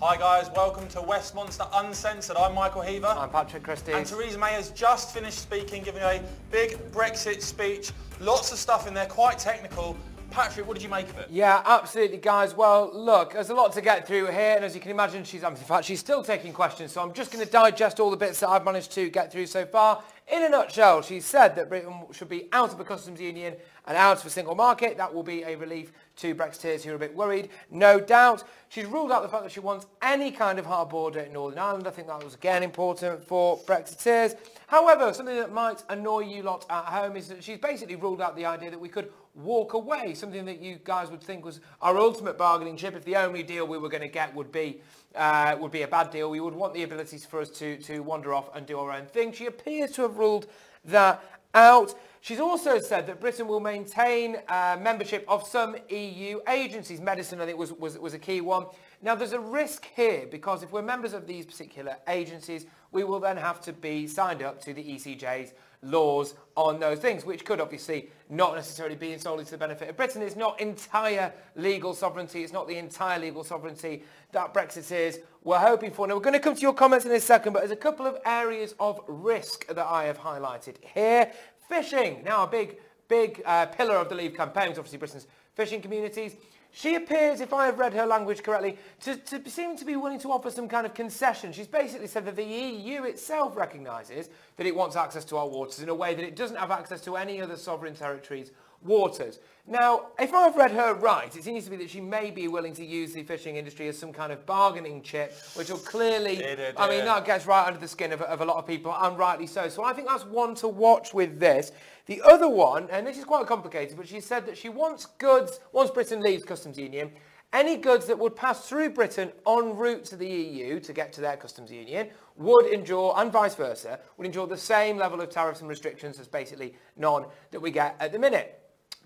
Hi guys, welcome to Westminster Uncensored. I'm Michael Heaver. I'm Patrick Christie. And Theresa May has just finished speaking, giving a big Brexit speech. Lots of stuff in there, quite technical. Patrick, what did you make of it? Yeah, absolutely, guys. Well, look, there's a lot to get through here, and as you can imagine, she's still taking questions, so I'm just going to digest all the bits that I've managed to get through so far. In a nutshell, she said that Britain should be out of the customs union and out of a single market. That will be a relief to Brexiteers who are a bit worried, no doubt. She's ruled out the fact that she wants any kind of hard border in Northern Ireland. I think that was, again, important for Brexiteers. However, something that might annoy you lot at home is that she's basically ruled out the idea that we could walk away, something that you guys would think was our ultimate bargaining chip. If the only deal we were going to get would be a bad deal, we would want the abilities for us to wander off and do our own thing. She appears to have ruled that out. She's also said that Britain will maintain membership of some EU agencies. Medicine, I think, was a key one. Now, there's a risk here because if we're members of these particular agencies, we will then have to be signed up to the ECJ's laws on those things, which could obviously not necessarily be solely to the benefit of Britain. It's not entire legal sovereignty. It's not the entire legal sovereignty that Brexiteers were hoping for. Now, we're going to come to your comments in a second, but there's a couple of areas of risk that I have highlighted here. Fishing, now a big pillar of the Leave campaign was obviously Britain's fishing communities. She appears, if I have read her language correctly, to seem to be willing to offer some kind of concession. She's basically said that the EU itself recognises that it wants access to our waters in a way that it doesn't have access to any other sovereign territories' waters. Now, if I've read her right, it seems to be that she may be willing to use the fishing industry as some kind of bargaining chip, which will clearly, I mean, that gets right under the skin of a lot of people, and rightly so. So I think that's one to watch with this. The other one, and this is quite complicated, but she said that she wants goods, once Britain leaves customs union, any goods that would pass through Britain en route to the EU to get to their customs union would endure, and vice versa, would endure the same level of tariffs and restrictions as basically none that we get at the minute.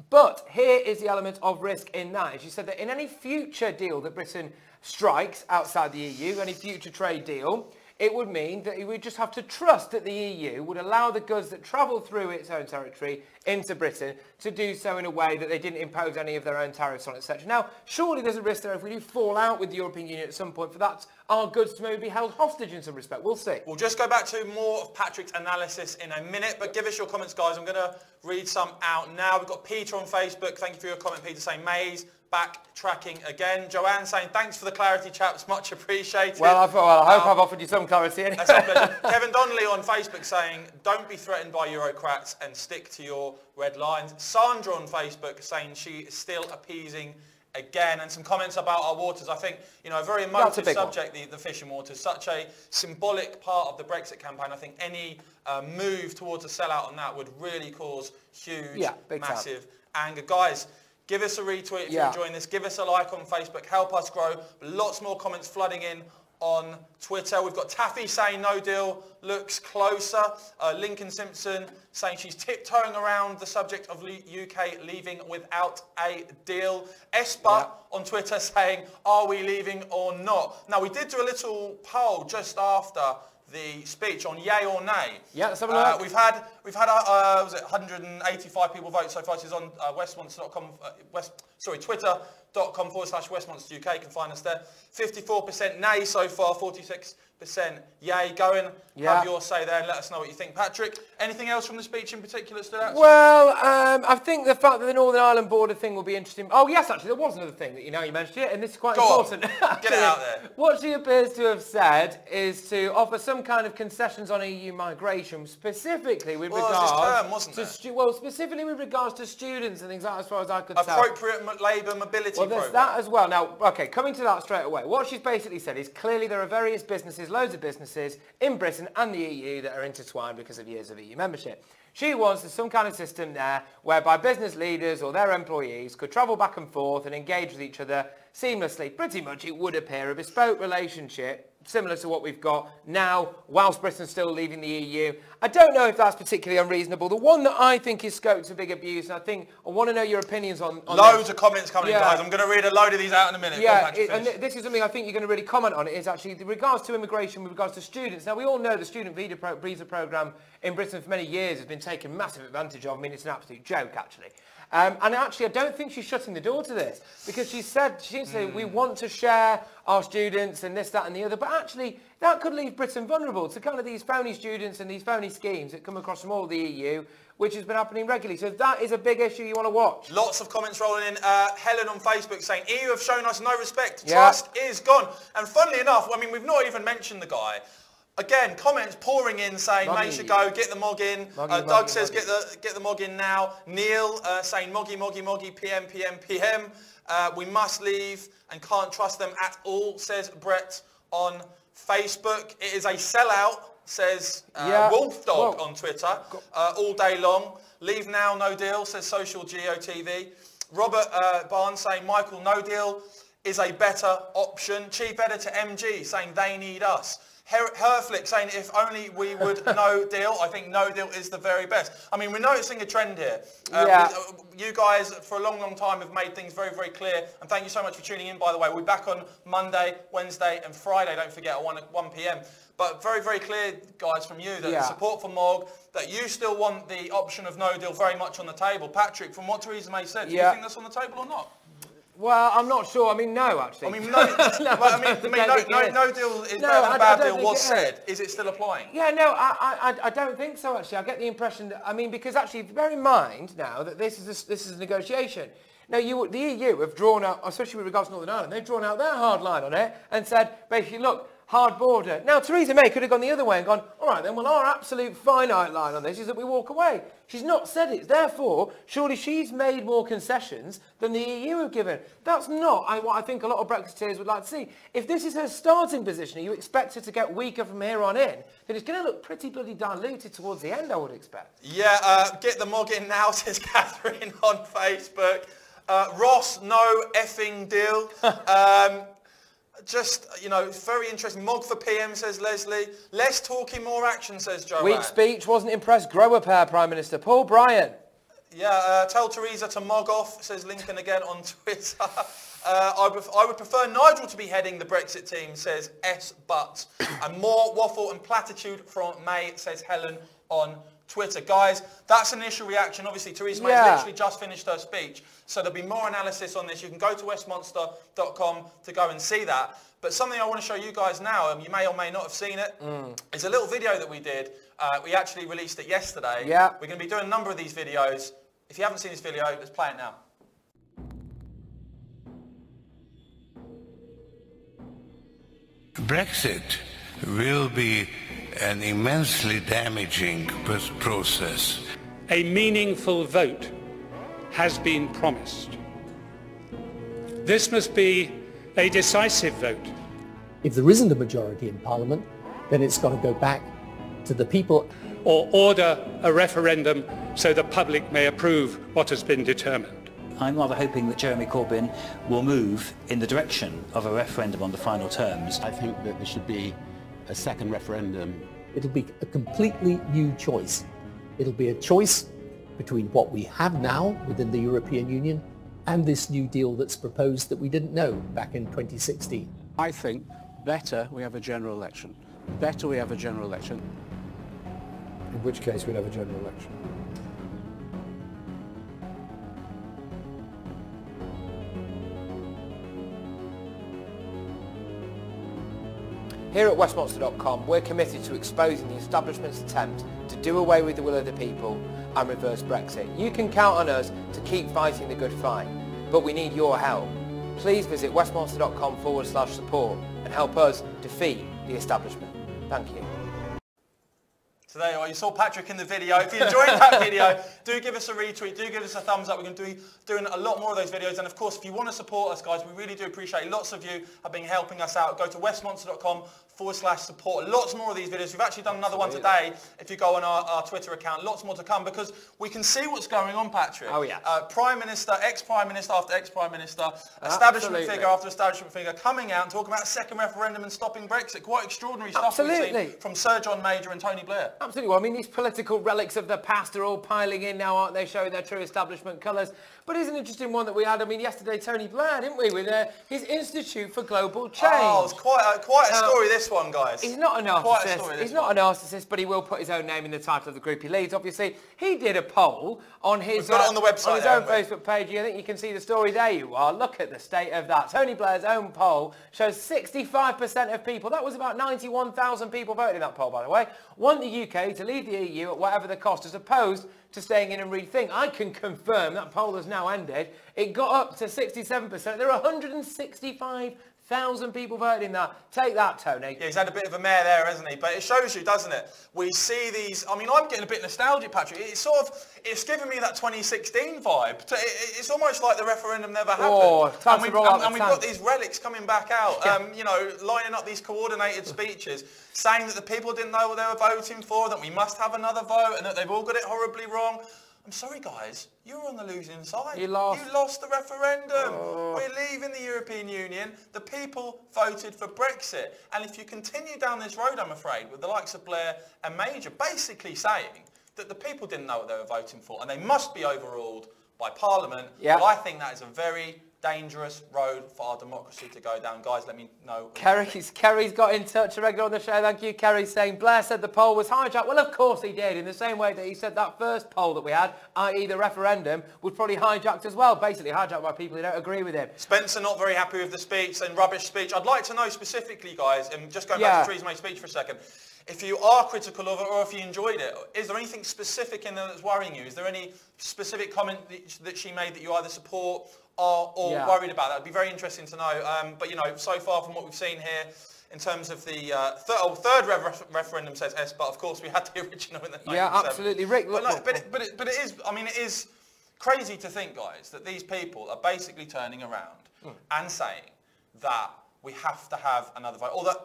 But here is the element of risk in that. She said that in any future deal that Britain strikes outside the EU, any future trade deal, it would mean that we would just have to trust that the EU would allow the goods that travel through its own territory into Britain to do so in a way that they didn't impose any of their own tariffs on, etc. Now, surely there's a risk there if we do fall out with the European Union at some point for that, our goods to maybe be held hostage in some respect. We'll see. We'll just go back to more of Patrick's analysis in a minute, but give us your comments, guys. I'm going to read some out now. We've got Peter on Facebook. Thank you for your comment, Peter, saying May's backtracking again. Joanne saying, thanks for the clarity, chaps. Much appreciated. Well, I hope I've offered you some clarity anyway. That's our pleasure. Kevin Donnelly on Facebook saying, don't be threatened by Eurocrats and stick to your red lines. Sandra on Facebook saying she is still appeasing again, and some comments about our waters. I think, you know, a very emotive subject, the fishing waters, such a symbolic part of the Brexit campaign. I think any move towards a sellout on that would really cause huge, massive anger. Guys, give us a retweet if you're enjoying this. Give us a like on Facebook. Help us grow. Lots more comments flooding in on Twitter. We've got Taffy saying no deal looks closer. Lincoln Simpson saying she's tiptoeing around the subject of UK leaving without a deal. Espa on Twitter saying, are we leaving or not? Now, we did do a little poll just after the speech on yay or nay. Yeah, let's have a look. We've had was it 185 people vote so far. This is on westminster.com, twitter.com/Westminster UK. You can find us there. 54% nay so far, 46% yay. Go and have your say there and let us know what you think. Patrick, anything else from the speech in particular that stood out? Well, I think the fact that the Northern Ireland border thing will be interesting. Oh, yes, actually, there was another thing that you mentioned it, and this is quite important. Get it out there. What she appears to have said is to offer some kind of concessions on EU migration, specifically with regards specifically with regards to students and things like that, as far as I could tell. Appropriate labour mobility program. There's that as well. Now, okay, coming to that straight away, what she's basically said is clearly there are various businesses, loads of businesses in Britain and the EU that are intertwined because of years of EU membership. She wants some kind of system there whereby business leaders or their employees could travel back and forth and engage with each other seamlessly. Pretty much, it would appear a bespoke relationship similar to what we've got now, whilst Britain's still leaving the EU. I don't know if that's particularly unreasonable. The one that I think is scoped for big abuse, and I want to know your opinions on loads of comments coming in, guys. I'm going to read a load of these out in a minute. Yeah, and this is something I think you're going to really comment on. It is actually with regards to immigration, with regards to students. Now, we all know the student visa programme in Britain for many years has been taken massive advantage of. I mean, it's an absolute joke, actually. And actually, I don't think she's shutting the door to this, because she seems to say we want to share our students and this, that and the other, but actually that could leave Britain vulnerable to kind of these phony students and these phony schemes that come across from all the EU, which has been happening regularly. So that is a big issue you want to watch. Lots of comments rolling in. Helen on Facebook saying, EU have shown us no respect. Trust is gone. And funnily enough, I mean, we've not even mentioned the guy. Again, comments pouring in saying, May should go, get the Mog in. Doug says, get the Mog in now. Neil saying, Moggy, Moggy, Moggy, PM, PM, PM. We must leave and can't trust them at all, says Brett on Facebook. It is a sellout, says Wolf Dog on Twitter, all day long. Leave now, no deal, says Social GOTV. Robert Barnes saying, Michael, no deal is a better option. Chief Editor MG saying, they need us. Herflick saying, if only we would no deal. I think no deal is the very best. I mean, we're noticing a trend here. You guys, for a long, long time, have made things very, very clear. And thank you so much for tuning in, by the way. We're back on Monday, Wednesday and Friday, don't forget, at 1 p.m. But very, very clear, guys, from you, that the support for Mogg, that you still want the option of no deal very much on the table. Patrick, from what Theresa May said, do you think that's on the table or not? Well, I'm not sure. I mean, no, actually. I mean, no, no deal is better than a bad deal was said. Is it still applying? Yeah, no, I don't think so, actually. I get the impression that, I mean, because actually, bear in mind now that this is a negotiation. Now, the EU have drawn out, especially with regards to Northern Ireland, they've drawn out their hard line on it and said, basically, look, hard border. Now, Theresa May could have gone the other way and gone, all right, then, well, our absolute finite line on this is that we walk away. She's not said it. Therefore, surely she's made more concessions than the EU have given. That's not what I think a lot of Brexiteers would like to see. If this is her starting position and you expect her to get weaker from here on in, then it's going to look pretty bloody diluted towards the end, I would expect. Yeah, get the Mog in now, says Catherine on Facebook. Ross, no effing deal. Just, you know, very interesting. Mog for PM, says Leslie. Less talking, more action, says Joanne. Weak speech, wasn't impressed. Grow a pair, Prime Minister. Paul Bryan. Yeah, tell Theresa to mog off, says Lincoln again on Twitter. I would prefer Nigel to be heading the Brexit team, says S. But. And more waffle and platitude from May, says Helen on Twitter. Guys, that's an initial reaction. Obviously, Theresa May's literally just finished her speech, so there'll be more analysis on this. You can go to westmonster.com to go and see that. But something I want to show you guys now, you may or may not have seen it, it's a little video that we did. We actually released it yesterday. Yeah. We're going to be doing a number of these videos. If you haven't seen this video, let's play it now. Brexit will be an immensely damaging process. A meaningful vote has been promised. This must be a decisive vote. If there isn't a majority in Parliament, then it's got to go back to the people. Or order a referendum so the public may approve what has been determined. I'm rather hoping that Jeremy Corbyn will move in the direction of a referendum on the final terms. I think that there should be a second referendum. It'll be a completely new choice. It'll be a choice between what we have now within the European Union and this new deal that's proposed that we didn't know back in 2016. I think better we have a general election. Better we have a general election. In which case we'd have a general election. Here at westmonster.com, we're committed to exposing the establishment's attempt to do away with the will of the people and reverse Brexit. You can count on us to keep fighting the good fight, but we need your help. Please visit westmonster.com/support and help us defeat the establishment. Thank you. So there you are. You saw Patrick in the video. If you enjoyed that video, do give us a retweet. Do give us a thumbs up. We're going to be doing a lot more of those videos. And of course, if you want to support us, guys, we really do appreciate it. Lots of you have been helping us out. Go to westmonster.com/support. Lots more of these videos. We've actually done another one today. If you go on our Twitter account, lots more to come because we can see what's going on, Patrick. Oh, yeah. Prime Minister, ex-Prime Minister after ex-Prime Minister, establishment figure after establishment figure coming out and talking about a second referendum and stopping Brexit. Quite extraordinary stuff we've seen from Sir John Major and Tony Blair. Absolutely. Well, I mean, these political relics of the past are all piling in now, aren't they, showing their true establishment colours. But it's an interesting one that we had, I mean, yesterday, Tony Blair, didn't we, with his Institute for Global Change. Oh, it's quite a story, this one, guys. He's not a narcissist. He's not a narcissist, but he will put his own name in the title of the group he leads. Obviously, he did a poll on his, We've got it on the website on his own Facebook page. I think you can see the story. There you are. Look at the state of that. Tony Blair's own poll shows 65% of people, that was about 91,000 people voted in that poll, by the way, want the UK to leave the EU at whatever the cost, as opposed to staying in and rethink. I can confirm that poll has now ended. It got up to 67%. There are 165,000 people voted in that. Take that, Tony. Yeah, he's had a bit of a mare there, hasn't he? But it shows you, doesn't it? We see these. I mean, I'm getting a bit nostalgic, Patrick. It's giving me that 2016 vibe. It's almost like the referendum never happened. Oh, time to roll out the and we've got these relics coming back out. You know, lining up these coordinated speeches, saying that the people didn't know what they were voting for, that we must have another vote, and that they've all got it horribly wrong. I'm sorry, guys. You were on the losing side. You lost. You lost the referendum. We're leaving the European Union. The people voted for Brexit. And if you continue down this road, I'm afraid, with the likes of Blair and Major basically saying that the people didn't know what they were voting for and they must be overruled by Parliament, well, I think that is a very dangerous road for our democracy to go down. Guys, let me know. Kerry's got in touch, a regular on the show. Thank you, Kerry, saying Blair said the poll was hijacked. Well, of course he did, in the same way that he said that first poll that we had, i.e. the referendum, was probably hijacked as well, basically hijacked by people who don't agree with him. Spencer not very happy with the speech and rubbish speech. I'd like to know specifically, guys, and just going back to Theresa May's speech for a second, if you are critical of it or if you enjoyed it, is there anything specific in there that's worrying you? Is there any specific comment that she made that you either support or worried about? That would be very interesting to know. But, you know, so far from what we've seen here, in terms of the third referendum says yes, but of course we had the original in the 1997. Yeah, absolutely, Rick. But it is, I mean, it is crazy to think, guys, that these people are basically turning around and saying that we have to have another vote, or that,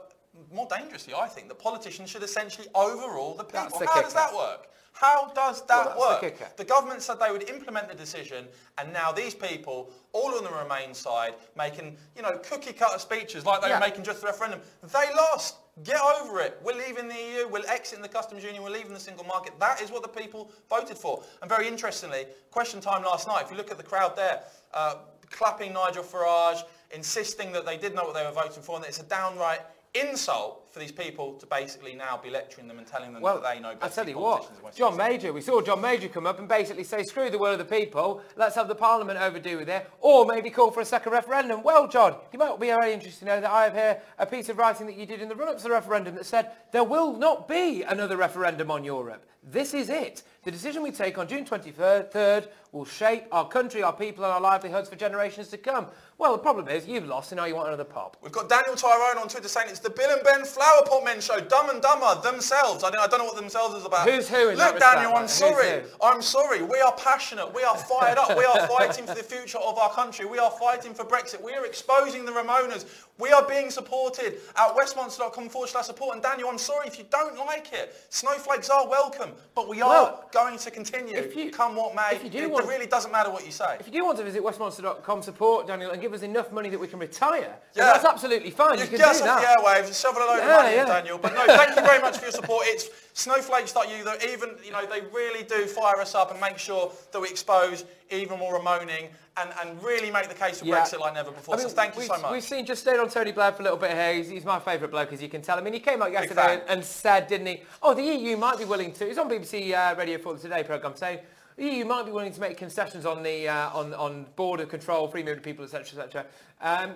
more dangerously, I think, the politicians should essentially overrule the people. How does that work? How does that work? The government said they would implement the decision, and now these people, all on the Remain side, making, you know, cookie-cutter speeches like they were making just the referendum. They lost. Get over it. We're leaving the EU. We're exiting the customs union. We're leaving the single market. That is what the people voted for. And very interestingly, question time last night, if you look at the crowd there, clapping Nigel Farage, insisting that they did know what they were voting for, and that it's a downright insult for these people to basically now be lecturing them and telling them that they know better. I tell you what, John Major, we saw John Major come up and basically say, screw the will of the people, let's have the Parliament overdo with it, or maybe call for a second referendum. Well, John, you might be very interested to know that I have here a piece of writing that you did in the run-up to the referendum that said there will not be another referendum on Europe. This is it. The decision we take on June 23rd will shape our country, our people and our livelihoods for generations to come. Well, the problem is you've lost and now you want another pop. We've got Daniel Tyrone on Twitter saying it's the Bill and Ben Flower Pot Men show, Dumb and Dumber, themselves. I don't know what themselves is about. Who's who in Look, that Daniel, I'm sorry. I'm sorry. We are passionate. We are fired up. We are fighting for the future of our country. We are fighting for Brexit. We are exposing the Ramonas. We are being supported at westminster.com/support. And Daniel, I'm sorry if you don't like it. Snowflakes are welcome, but we are going to continue, come what may. It really doesn't matter what you say. If you do want to visit westminster.com/support, Daniel, and give us enough money that we can retire, then that's absolutely fine. You can get do us off that. the airwaves, shovel a load of money in, Daniel. But no, thank you very much for your support. It's snowflakes like you that even, you know, they really do fire us up and make sure that we expose even more Ramoning and really make the case for Brexit like never before. I mean, so thank you so much. We've seen, just stayed on Tony Blair for a little bit here. He's my favourite bloke, as you can tell. I mean, he came out yesterday and said, didn't he, oh, the EU might be willing to, he's on BBC Radio 4 Today programme saying, the EU might be willing to make concessions on the on border control, free movement of people, etc.,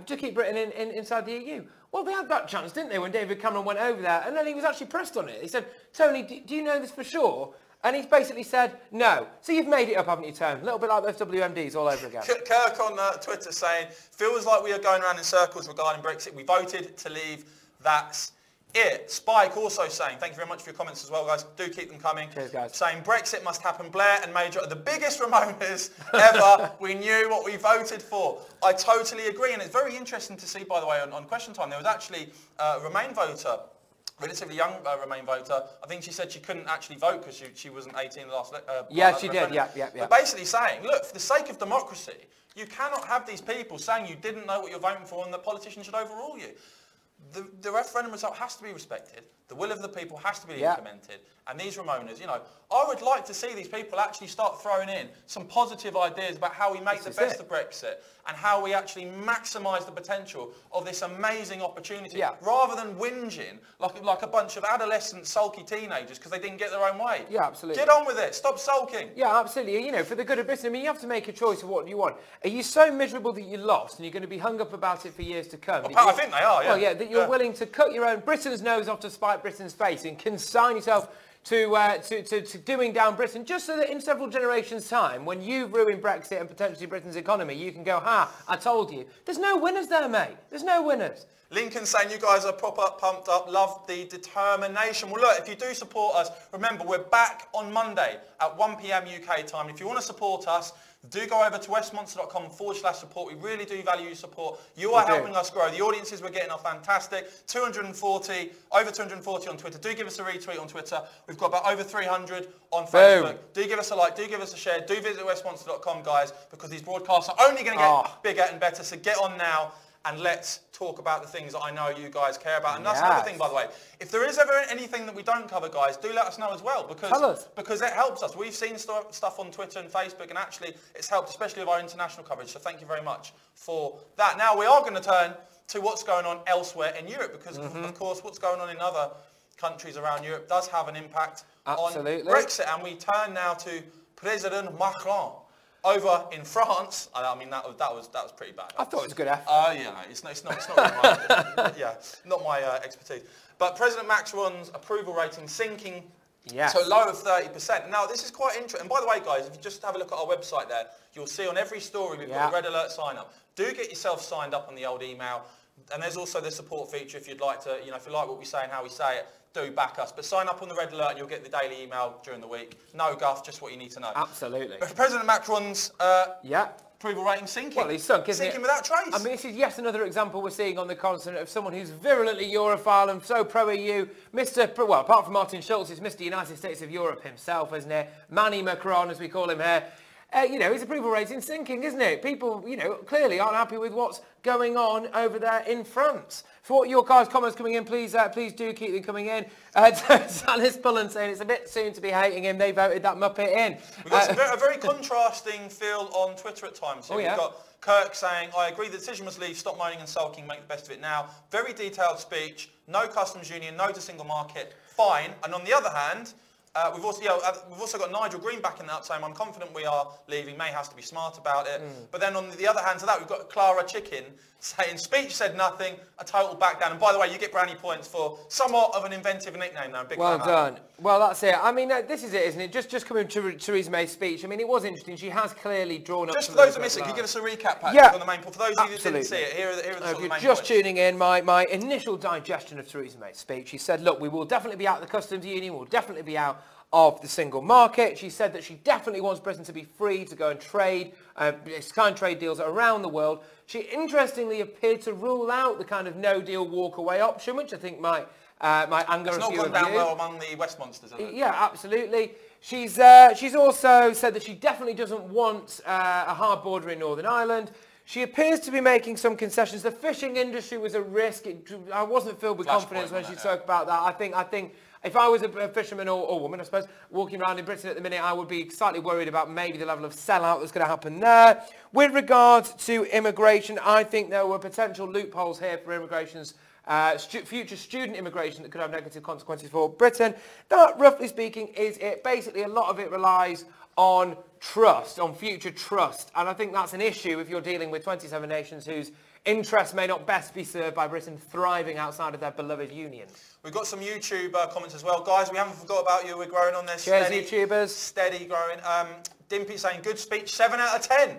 to keep Britain inside the EU. Well, they had that chance, didn't they, when David Cameron went over there, and then he was actually pressed on it. He said, Tony, do you know this for sure? And he's basically said, no. So you've made it up, haven't you, Tony? A little bit like those WMDs all over again. Kirk on Twitter saying, feels like we are going around in circles regarding Brexit. We voted to leave. That's it. Spike also saying, thank you very much for your comments as well, guys. Do keep them coming. Cheers, guys. Saying Brexit must happen. Blair and Major are the biggest Ramonas ever. We knew what we voted for. I totally agree. And it's very interesting to see, by the way, on Question Time, there was actually a Remain voter, relatively young Remain voter. I think she said she couldn't actually vote because she wasn't 18 in the last she did, yeah. But basically saying, look, for the sake of democracy, you cannot have these people saying you didn't know what you're voting for and that politicians should overrule you. the referendum result has to be respected. The will of the people has to be implemented. And these Ramonas, you know, I would like to see these people actually start throwing in some positive ideas about how we make the best of Brexit and how we actually maximise the potential of this amazing opportunity, rather than whinging like a bunch of adolescent sulky teenagers because they didn't get their own way. Yeah, absolutely. Get on with it. Stop sulking. Yeah, absolutely. You know, for the good of Britain, I mean, you have to make a choice of what you want. Are you so miserable that you lost and you're going to be hung up about it for years to come? Well, I think they are, yeah. Well, yeah, that you're willing to cut your own Britain's nose off to spite Britain's face and consign yourself to doing down Britain, just so that in several generations' time, when you've ruined Brexit and potentially Britain's economy, you can go, ha, I told you. There's no winners there, mate. There's no winners. Lincoln's saying you guys are proper pumped up, love the determination. Well, look, if you do support us, remember, we're back on Monday at 1 p.m. UK time. If you want to support us, do go over to westminster.com/support. We really do value your support. You are helping us grow. The audiences we're getting are fantastic. over 240 on Twitter. Do give us a retweet on Twitter. We've got about over 300 on Facebook. Boom. Do give us a like. Do give us a share. Do visit westminster.com, guys, because these broadcasts are only going to get bigger and better. So get on now. And let's talk about the things that I know you guys care about. And that's another thing, by the way. If there is ever anything that we don't cover, guys, do let us know as well. Because it helps us. We've seen stuff on Twitter and Facebook, and actually it's helped, especially with our international coverage. So thank you very much for that. Now we are going to turn to what's going on elsewhere in Europe, because, of course, what's going on in other countries around Europe does have an impact on Brexit. And we turn now to President Macron. Over in France, I mean that was pretty bad. I thought it was a good effort. Yeah, it's not my expertise. But President Macron's approval rating sinking to a low of 30%. Now this is quite interesting. And by the way, guys, if you just have a look at our website there, you'll see on every story we've got a red alert sign up. Do get yourself signed up on the old email. And there's also the support feature if you'd like to, you know, if you like what we say and how we say it, do back us. But sign up on the red alert and you'll get the daily email during the week. No guff, just what you need to know. Absolutely. But President Macron's approval rating sinking. Well, he's sunk, isn't Sinking without trace. I mean, this is yet another example we're seeing on the continent of someone who's virulently Europhile and so pro-EU. Well, apart from Martin Schulz, it's Mr. United States of Europe himself, isn't it? Manny Macron, as we call him here. You know, his approval rating sinking, isn't it? People, you know, clearly aren't happy with what's going on over there in France. For your guys' comments coming in, please do keep them coming in. Salis Pullen saying it's a bit soon to be hating him. They voted that Muppet in. We've got a very contrasting feel on Twitter at times. We've got Kirk saying, I agree the decision must leave, stop moaning and sulking, make the best of it now. Very detailed speech, no customs union, no to single market, fine. And on the other hand, we've also got Nigel Green back in that saying, I'm confident we are leaving, May has to be smart about it. But then on the other hand to that, we've got Clara Chicken saying, speech said nothing, a total back down. And by the way, you get brownie points for somewhat of an inventive nickname now. Well done. Well, that's it. I mean, this is it, isn't it? Just coming to Theresa May's speech, I mean, it was interesting. She has clearly drawn up... Just for those who are missing, can you give us a recap, Patrick, on the main point? For those of you that didn't see it, here are the sort of the main points. Just tuning in, my initial digestion of Theresa May's speech, she said, look, we will definitely be out of the customs union, we'll definitely be out of the single market. She said that she definitely wants Britain to be free to go and trade, sign trade deals around the world. She interestingly appeared to rule out the kind of no-deal walk-away option, which I think might anger a few of you. It's not gone down well among the Westminsters, has it? Yeah, absolutely. She's also said that she definitely doesn't want a hard border in Northern Ireland. She appears to be making some concessions. The fishing industry was a risk. I wasn't filled with confidence when she spoke about that. I think if I was a fisherman or woman, I suppose, walking around in Britain at the minute, I would be slightly worried about maybe the level of sellout that's going to happen there. With regards to immigration, I think there were potential loopholes here for immigration's future student immigration that could have negative consequences for Britain. That, roughly speaking, is it. Basically, a lot of it relies on trust, on future trust. And I think that's an issue if you're dealing with 27 nations whose interests may not best be served by Britain thriving outside of their beloved union. We've got some YouTube comments as well. Guys, we haven't forgot about you. We're growing on this. Cheers, YouTubers. Steady growing. Dimpy saying, good speech, 7 out of 10.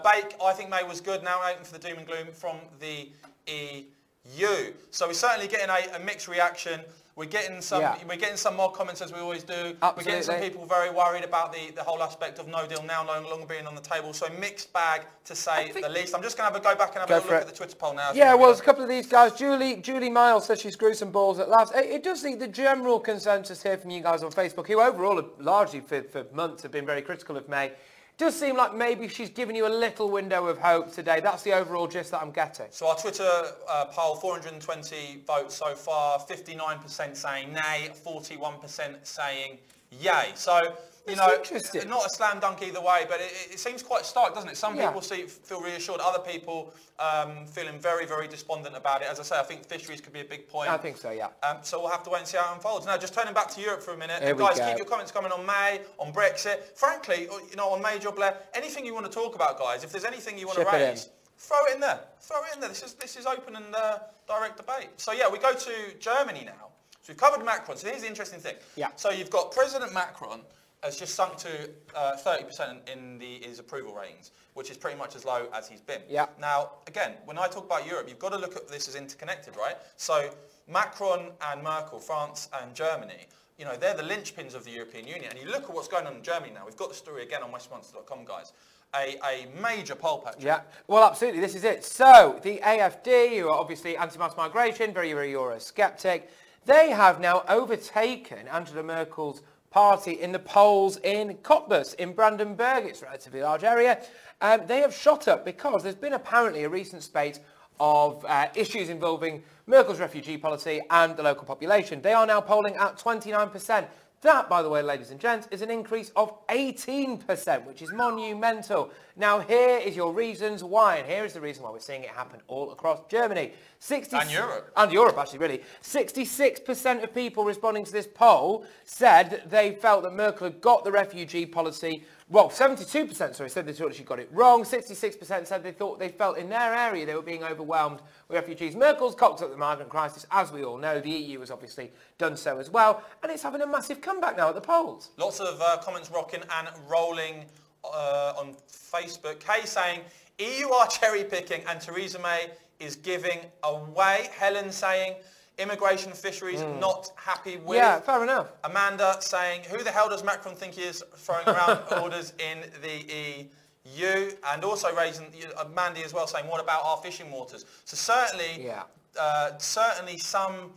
Bake, I think May was good. Now waiting for the doom and gloom from the EU. So we're certainly getting a mixed reaction. We're getting some more comments, as we always do. Absolutely. We're getting some people very worried about the whole aspect of no deal now no longer being on the table. So mixed bag, to say the least. I'm just going to go back and have a look at the Twitter poll now. Yeah, well, there's a couple of these guys. Julie Miles says she screw some balls at last. It does see the general consensus here from you guys on Facebook, who overall, largely for months, have been very critical of May, does seem like maybe she's given you a little window of hope today. That's the overall gist that I'm getting. So our Twitter poll, 420 votes so far, 59% saying nay, 41% saying yay. So, you know, not a slam dunk either way, but it seems quite stark, doesn't it? Some people feel reassured, other people feeling very, very despondent about it. As I say, I think fisheries could be a big point. I think so, yeah. So we'll have to wait and see how it unfolds. Now, just turning back to Europe for a minute. Here Guys, we go. keep your comments coming on May, on Brexit. Frankly, you know, on Major Blair, anything you want to talk about, guys. If there's anything you want to raise, throw it in there. Throw it in there. This is open and direct debate. So yeah, we go to Germany now. So we've covered Macron. So here's the interesting thing. Yeah. So you've got President Macron has just sunk to 30% in his approval ratings, which is pretty much as low as he's been. Yeah. Now, again, when I talk about Europe, you've got to look at this as interconnected, right? So Macron and Merkel, France and Germany, you know, they're the linchpins of the European Union. And you look at what's going on in Germany now. We've got the story again on westminster.com, guys. A major poll patch. Yeah, well, absolutely, this is it. So, the AfD, who are obviously anti-mass migration, very, very Eurosceptic, they have now overtaken Angela Merkel's party in the polls in Cottbus, in Brandenburg. It's a relatively large area. They have shot up because there's been apparently a recent spate of issues involving Merkel's refugee policy and the local population. They are now polling at 29%. That, by the way, ladies and gents, is an increase of 18%, which is monumental. Now, here is your reasons why, and here is the reason why we're seeing it happen all across Germany. And Europe. And Europe, actually, really. 66% of people responding to this poll said that they felt that Merkel had got the refugee policy. Well, 72%, sorry, said they thought she got it wrong. 66% said they felt in their area they were being overwhelmed with refugees. Merkel's cocked up the migrant crisis, as we all know. The EU has obviously done so as well. And it's having a massive comeback now at the polls. Lots of comments rocking and rolling on Facebook. Kay saying, EU are cherry picking and Theresa May is giving away. Helen saying, immigration fisheries not happy with. Yeah, fair enough. Amanda saying, who the hell does Macron think he is throwing around orders in the EU? And also raising, Mandy as well saying, what about our fishing waters? So certainly, certainly some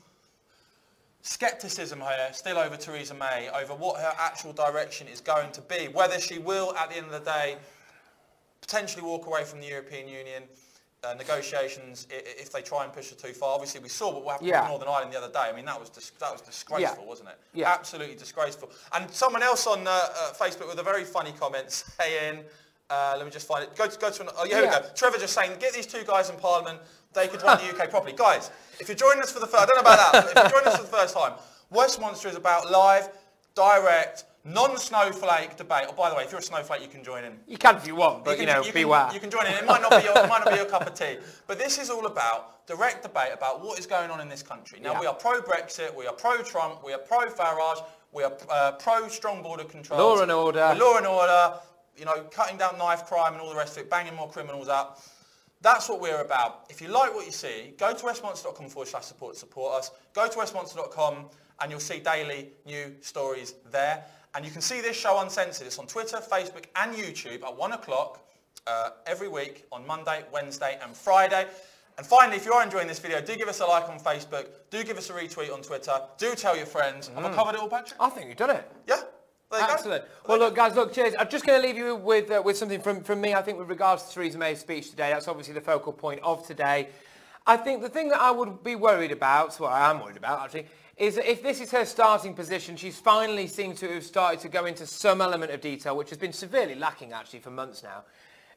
scepticism here still over Theresa May, over what her actual direction is going to be, whether she will at the end of the day potentially walk away from the European Union negotiations if they try and push her too far. Obviously we saw what happened with Northern Ireland the other day. I mean, that was disgraceful, wasn't it? Yeah. Absolutely disgraceful. And someone else on Facebook with a very funny comment saying, let me just find it. Go to here we go. Trevor just saying, get these two guys in Parliament, they could run the UK properly. Guys, if you're joining us for the first, I don't know about that, but if you're joining us for the first time, Westminster is about live, direct, non-snowflake debate. Oh, by the way, if you're a snowflake, you can join in. You can if you want, but beware. You can join in. It might not be your cup of tea. But this is all about direct debate about what is going on in this country. Now, we are pro-Brexit, we are pro-Trump, we are pro-Farage, we are pro-strong border controls. Law and order. Law and order, you know, cutting down knife crime and all the rest of it, banging more criminals up. That's what we're about. If you like what you see, go to westminster.com/support us. Go to westminster.com and you'll see daily new stories there. And you can see this show uncensored. It's on Twitter, Facebook and YouTube at 1 o'clock every week on Monday, Wednesday and Friday. And finally, if you are enjoying this video, do give us a like on Facebook. Do give us a retweet on Twitter. Do tell your friends. Have I covered it all, Patrick? I think you've done it. Yeah. There you Excellent. go. Well, look, guys, cheers. I'm just going to leave you with something from me, I think, with regards to Theresa May's speech today. That's obviously the focal point of today. I think the thing that I would be worried about, well, I am worried about, actually, is that if this is her starting position, she's finally seemed to have started to go into some element of detail, which has been severely lacking, actually, for months now.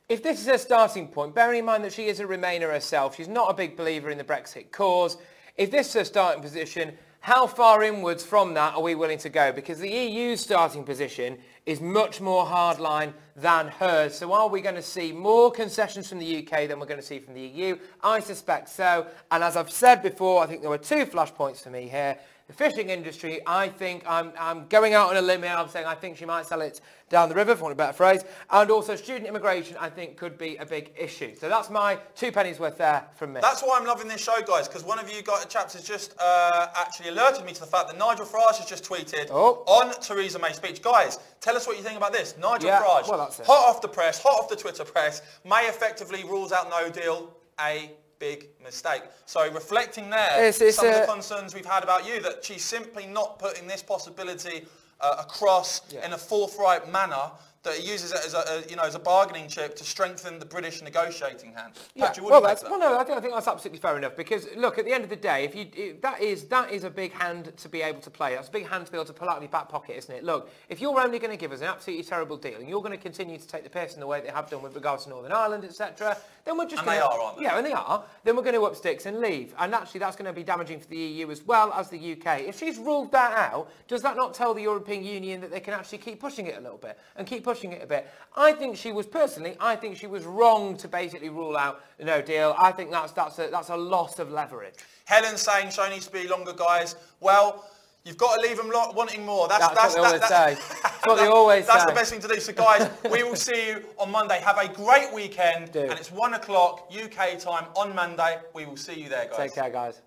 If this is her starting point, bearing in mind that she is a Remainer herself, she's not a big believer in the Brexit cause, if this is her starting position, how far inwards from that are we willing to go? Because the EU's starting position is much more hardline than hers. So are we going to see more concessions from the UK than we're going to see from the EU? I suspect so. And as I've said before, I think there were two flashpoints for me here. The fishing industry, I think, I'm going out on a limb here, I'm saying I think she might sell it down the river, for want of a better phrase. And also student immigration, I think, could be a big issue. So that's my 2 pennies worth there from me. That's why I'm loving this show, guys, because one of you chaps has just actually alerted me to the fact that Nigel Farage has just tweeted on Theresa May's speech. Guys, tell us what you think about this. Nigel Farage, well, that's it. hot off the press, hot off the Twitter press, May effectively rules out no deal, a big mistake. So reflecting there, some of the concerns we've had about you, that she's simply not putting this possibility across in a forthright manner, that he uses it as as a bargaining chip to strengthen the British negotiating hand. Yeah, Patrick, well, I think that's absolutely fair enough, because look, at the end of the day, that is a big hand to be able to play. That's a big hand to be able to pull out of your back pocket, isn't it? Look, if you're only going to give us an absolutely terrible deal, and you're going to continue to take the piss in the way they have done with regards to Northern Ireland, etc., then we're just they are, aren't they? Yeah, and they are. Then we're going to up sticks and leave, and actually that's going to be damaging for the EU as well as the UK. If she's ruled that out, does that not tell the European Union that they can actually keep pushing it a little bit and keep pushing it a bit? I think she was wrong to basically rule out the no deal. I think that's a loss of leverage. Helen's saying show needs to be longer, guys. Well, you've got to leave them wanting more. That's what they always say. That's what they always say. That's the best thing to do. So, guys, we will see you on Monday. Have a great weekend. And it's 1 o'clock UK time on Monday. We will see you there, guys. Take care, guys.